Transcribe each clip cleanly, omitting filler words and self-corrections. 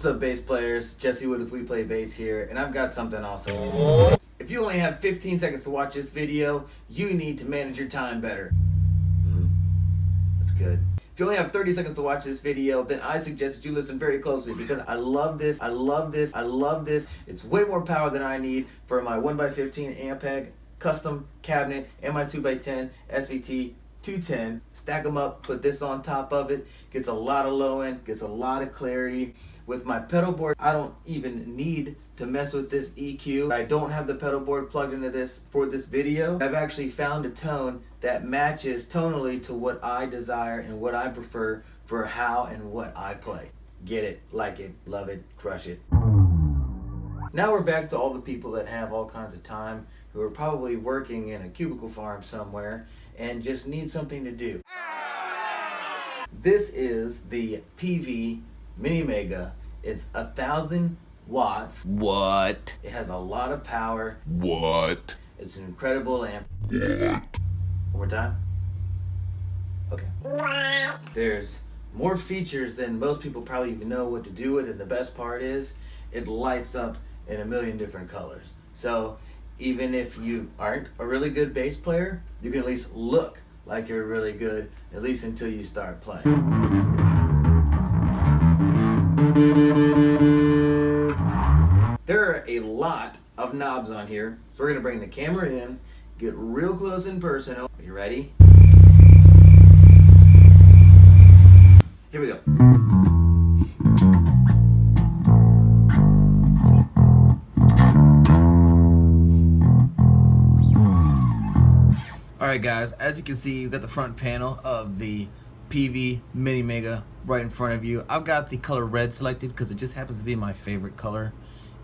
What's up, bass players? Jesse Wood with We Play Bass here, and I've got something awesome. If you only have 15 seconds to watch this video, you need to manage your time better. That's good. If you only have 30 seconds to watch this video, then I suggest that you listen very closely because I love this, I love this, I love this. It's way more power than I need for my 1x15 Ampeg custom cabinet and my 2x10 SVT 210. Stack them up, put this on top of it, gets a lot of low end, gets a lot of clarity. With my pedal board, I don't even need to mess with this EQ. I don't have the pedal board plugged into this for this video. I've actually found a tone that matches tonally to what I desire and what I prefer for how and what I play. Get it, like it, love it, crush it. Now we're back to all the people that have all kinds of time, who are probably working in a cubicle farm somewhere and just need something to do. This is the Peavey MiniMega. It's 1,000 watts. What? It has a lot of power. What? It's an incredible amp. What? One more time. Okay. There's more features than most people probably even know what to do with, and the best part is it lights up in a million different colors. So even if you aren't a really good bass player, you can at least look like you're really good, at least until you start playing. There are a lot of knobs on here, so we're going to bring the camera in, get real close and personal. Are you ready? Here we go. Alright guys, as you can see, you've got the front panel of the Peavey MiniMega right in front of you. I've got the color red selected because it just happens to be my favorite color.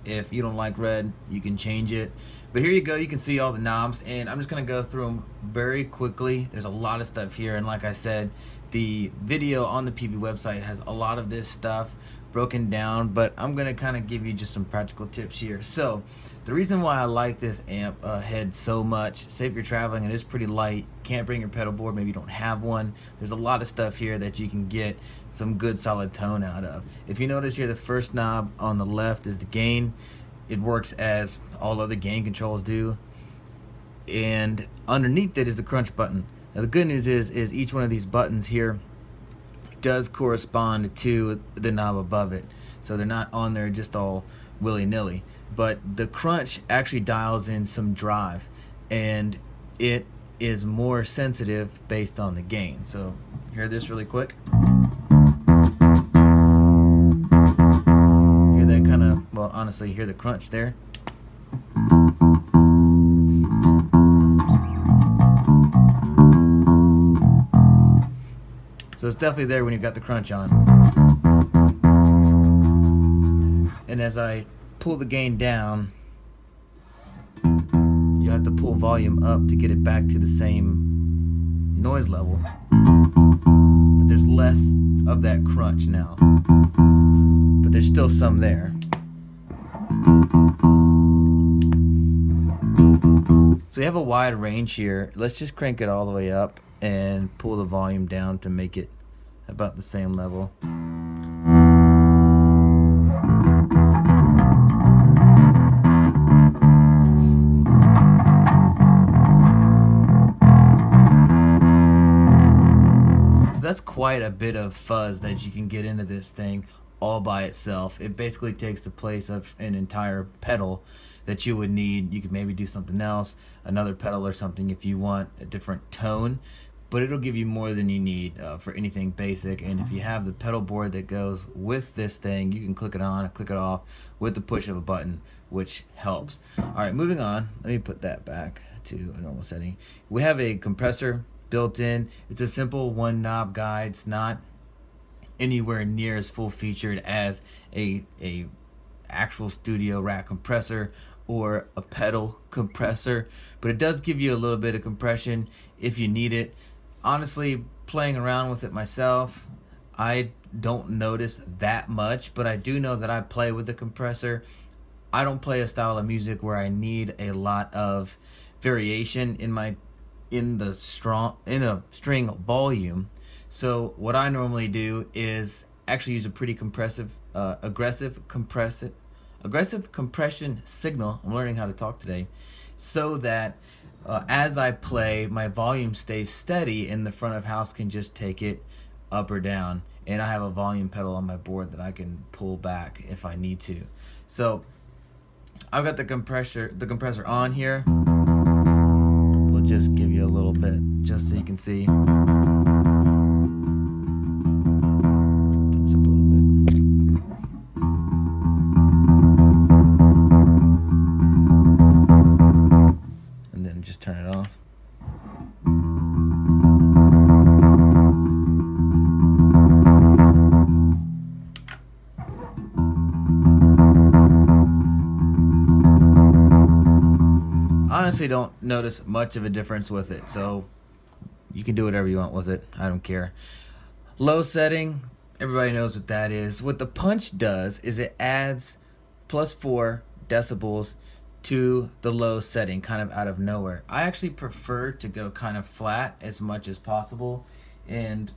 If you don't like red, you can change it. But here you go, you can see all the knobs, and I'm just going to go through them very quickly. There's a lot of stuff here, and like I said, the video on the Peavey website has a lot of this stuff broken down, but I'm going to kind of give you just some practical tips here. So the reason why I like this amp head so much, say if you're traveling and it's pretty light, can't bring your pedal board, maybe you don't have one, there's a lot of stuff here that you can get some good solid tone out of. If you notice here, the first knob on the left is the gain. It works as all other gain controls do, and underneath it is the crunch button. Now the good news is each one of these buttons here does correspond to the knob above it, so they're not on there just all willy-nilly. But the crunch actually dials in some drive, and it is more sensitive based on the gain. So hear this really quick. Hear that kind of, well, honestly, hear the crunch there. So it's definitely there when you've got the crunch on. And as I pull the gain down, you have to pull volume up to get it back to the same noise level. But there's less of that crunch now. But there's still some there. So you have a wide range here. Let's just crank it all the way up and pull the volume down to make it about the same level. So that's quite a bit of fuzz that you can get into this thing all by itself. It basically takes the place of an entire pedal that you would need. You could maybe do something else, another pedal or something if you want a different tone, but it'll give you more than you need for anything basic. And if you have the pedal board that goes with this thing, you can click it on, click it off with the push of a button, which helps. Alright, moving on. Let me put that back to a normal setting. We have a compressor built in. It's a simple one knob guide. It's not anywhere near as full featured as a actual studio rack compressor or a pedal compressor, but it does give you a little bit of compression if you need it. Honestly, playing around with it myself, I don't notice that much, but I do know that I play with the compressor. I don't play a style of music where I need a lot of variation in the string volume. So what I normally do is actually use a pretty compressive aggressive compression signal. I'm learning how to talk today, so that as I play, my volume stays steady and the front of house can just take it up or down. And I have a volume pedal on my board that I can pull back if I need to. So I've got the compressor on here. We'll just give you a little bit just so you can see. Just turn it off. Honestly, don't notice much of a difference with it, so you can do whatever you want with it. I don't care. Low setting, everybody knows what that is. What the punch does is it adds +4 decibels to the low setting, kind of out of nowhere. I actually prefer to go kind of flat as much as possible, and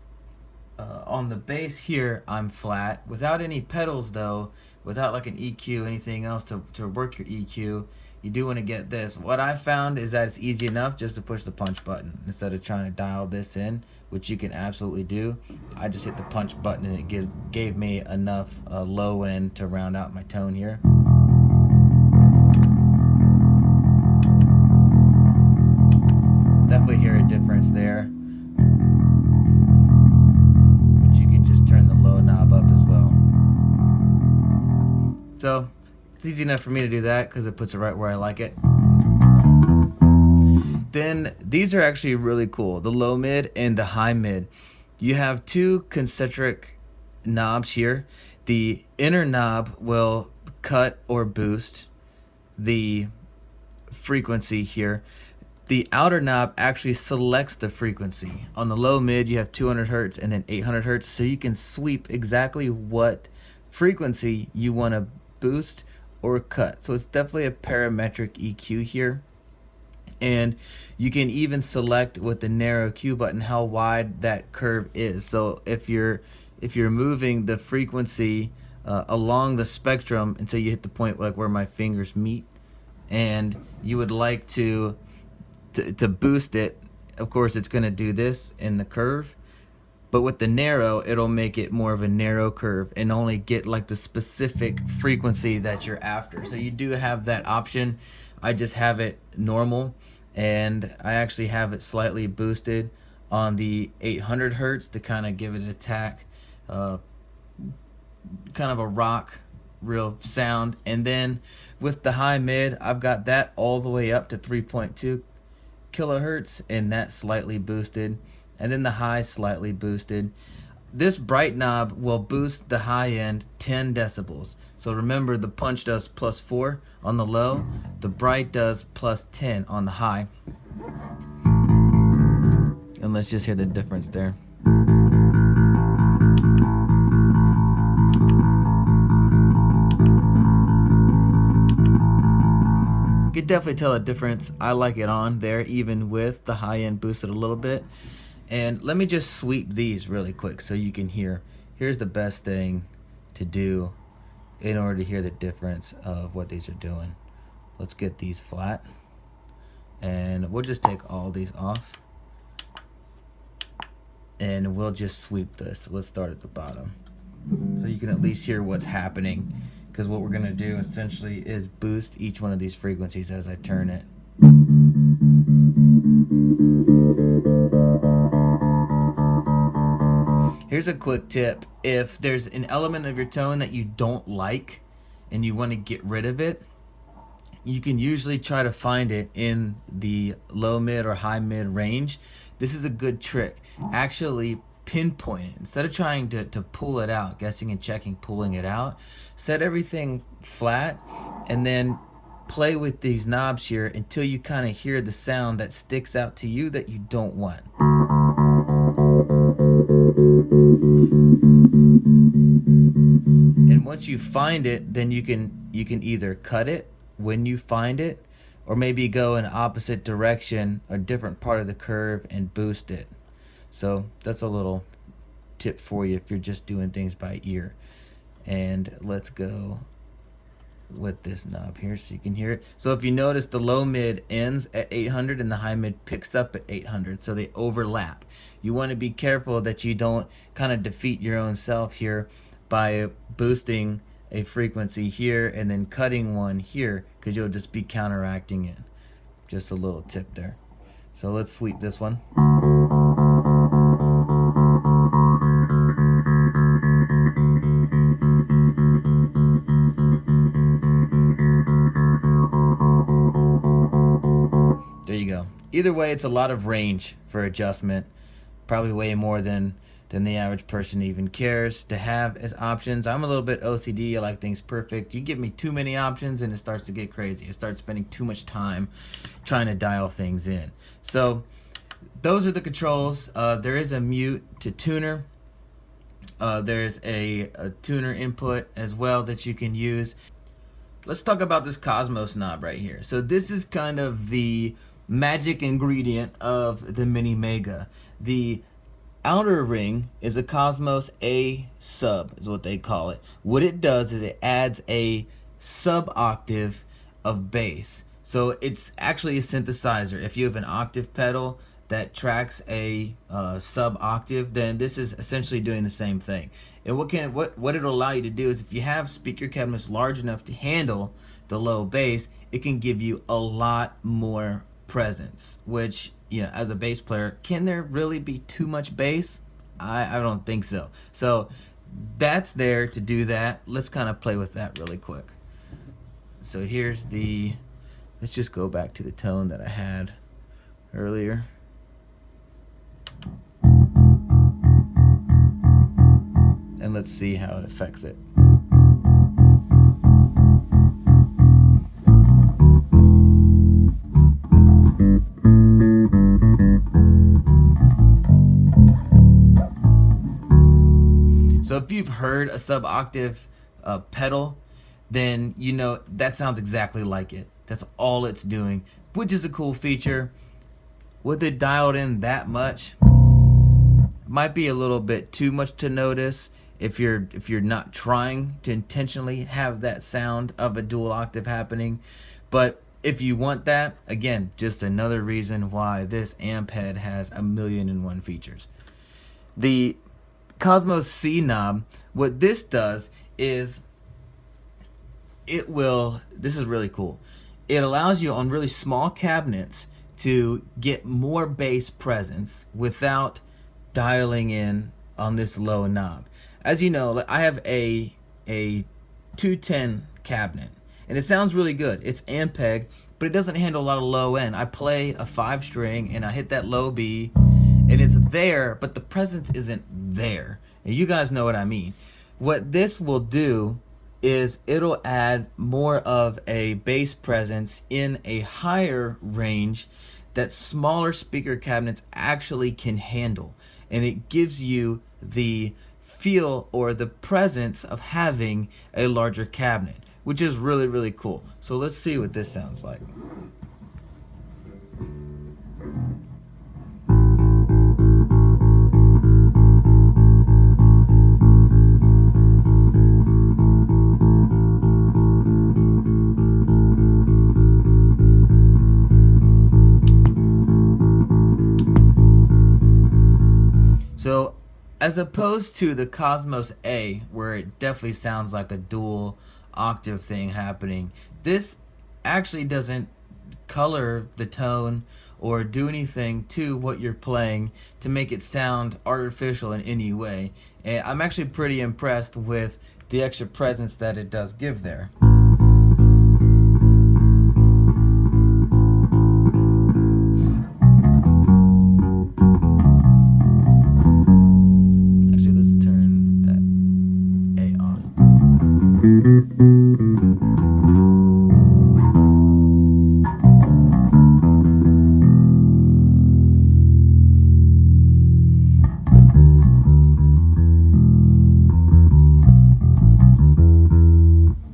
on the bass here I'm flat without any pedals though, without like an EQ, anything else to work your EQ. You do want to get this. What I found is that it's easy enough just to push the punch button instead of trying to dial this in, which you can absolutely do. I just hit the punch button and it gave me enough low end to round out my tone here. Definitely hear a difference there, but you can just turn the low knob up as well. So it's easy enough for me to do that because it puts it right where I like it. Then these are actually really cool, the low mid and the high mid. You have two concentric knobs here. The inner knob will cut or boost the frequency here. The outer knob actually selects the frequency. On the low mid you have 200 hertz and then 800 hertz, so you can sweep exactly what frequency you want to boost or cut. So it's definitely a parametric EQ here. And you can even select with the narrow Q button how wide that curve is. So if you're moving the frequency along the spectrum until you hit the point like where my fingers meet, and you would like to boost it, of course it's going to do this in the curve, but with the narrow it'll make it more of a narrow curve and only get like the specific frequency that you're after. So you do have that option. I just have it normal, and I actually have it slightly boosted on the 800 hertz to kind of give it an attack, kind of a rock real sound. And then with the high mid I've got that all the way up to 3.2 kilohertz, and that's slightly boosted, and then the high slightly boosted. This bright knob will boost the high end 10 decibels. So remember, the punch does +4 on the low, the bright does +10 on the high. And let's just hear the difference there. You can definitely tell a difference. I like it on there even with the high end boosted a little bit. And let me just sweep these really quick so you can hear. Here's the best thing to do in order to hear the difference of what these are doing. Let's get these flat, and we'll just take all these off, and we'll just sweep this. Let's start at the bottom so you can at least hear what's happening, because what we're going to do essentially is boost each one of these frequencies as I turn it. Here's a quick tip. If there's an element of your tone that you don't like and you want to get rid of it, you can usually try to find it in the low mid or high mid range. This is a good trick. Actually pinpoint it. Instead of trying to pull it out, guessing and checking, pulling it out, set everything flat and then play with these knobs here until you kind of hear the sound that sticks out to you that you don't want. And once you find it, then you can either cut it when you find it, or maybe go in opposite direction, a different part of the curve, and boost it. So that's a little tip for you if you're just doing things by ear. And let's go with this knob here so you can hear it. So if you notice, the low mid ends at 800 and the high mid picks up at 800, so they overlap. You want to be careful that you don't kind of defeat your own self here by boosting a frequency here and then cutting one here, because you'll just be counteracting it. Just a little tip there. So let's sweep this one. There you go. Either way, it's a lot of range for adjustment. Probably way more than the average person even cares to have as options. I'm a little bit OCD. I like things perfect. You give me too many options and it starts to get crazy. I start spending too much time trying to dial things in. So those are the controls. There is a mute to tuner. There's a tuner input as well that you can use. Let's talk about this KOSMOS knob right here. So this is kind of the magic ingredient of the MiniMega. The outer ring is a KOSMOS A sub, is what they call it. What it does is it adds a sub octave of bass. So it's actually a synthesizer. If you have an octave pedal that tracks a sub octave, then this is essentially doing the same thing. And what it'll allow you to do is, if you have speaker cabinets large enough to handle the low bass, it can give you a lot more presence, which, you know, as a bass player, can there really be too much bass? I don't think so. So that's there to do that. Let's kind of play with that really quick. So here's the, let's just go back to the tone that I had earlier. And let's see how it affects it. So if you've heard a sub octave pedal, then you know that sounds exactly like it. That's all it's doing, which is a cool feature. With it dialed in that much, might be a little bit too much to notice if you're not trying to intentionally have that sound of a dual octave happening. But if you want that, again, just another reason why this amp head has 1,000,001 features. The KOSMOS C knob, what this does is this is really cool. It allows you on really small cabinets to get more bass presence without dialing in on this low knob. As you know, I have a 210 cabinet, and it sounds really good. It's Ampeg, but it doesn't handle a lot of low end. I play a 5-string and I hit that low B, and it's there, but the presence isn't there. And you guys know what I mean. What this will do is it'll add more of a bass presence in a higher range that smaller speaker cabinets actually can handle. And it gives you the feel or the presence of having a larger cabinet, which is really, really cool. So let's see what this sounds like. So as opposed to the KOSMOS A, where it definitely sounds like a dual octave thing happening, this actually doesn't color the tone or do anything to what you're playing to make it sound artificial in any way. And I'm actually pretty impressed with the extra presence that it does give there.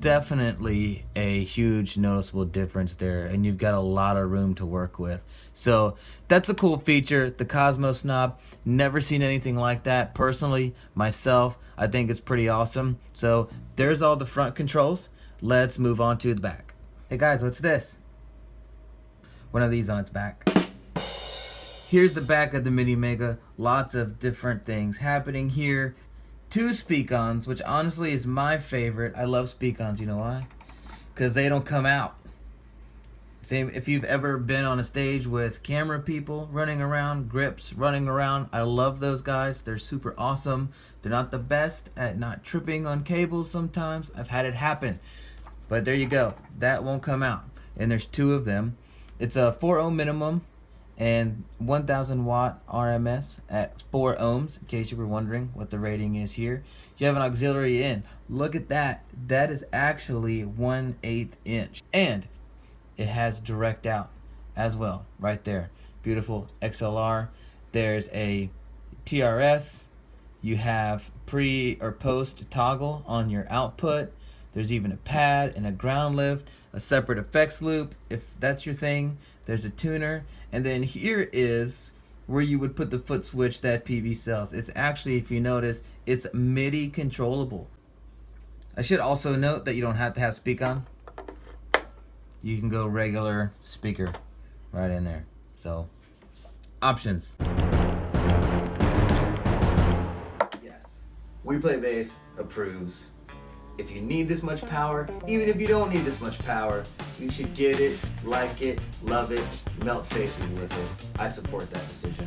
definitely a huge noticeable difference there, and you've got a lot of room to work with. So that's a cool feature, the KOSMOS knob. Never seen anything like that personally myself. I think it's pretty awesome. So there's all the front controls. Let's move on to the back. Hey guys, what's this? One of these on its back. Here's the back of the MiniMega. Lots of different things happening here. 2 speak-ons, which honestly is my favorite. I love speak-ons, you know why? Because they don't come out. If you've ever been on a stage with camera people running around, grips running around, I love those guys. They're super awesome. They're not the best at not tripping on cables sometimes. I've had it happen. But there you go. That won't come out. And there's 2 of them. It's a 4 ohm minimum and 1000 watt RMS at 4 ohms, in case you were wondering what the rating is here. You have an auxiliary in. Look at that. That is actually 1/8 inch. And it has direct out as well, right there. Beautiful XLR. There's a TRS. You have pre or post toggle on your output. There's even a pad and a ground lift, a separate effects loop if that's your thing. There's a tuner, and then here is where you would put the foot switch that Peavey sells. It's actually, if you notice, it's MIDI controllable. I should also note that you don't have to have speak-on. You can go regular speaker right in there. So, options. Yes, We Play Bass approves. If you need this much power, even if you don't need this much power, you should get it, like it, love it, melt faces with it. I support that decision.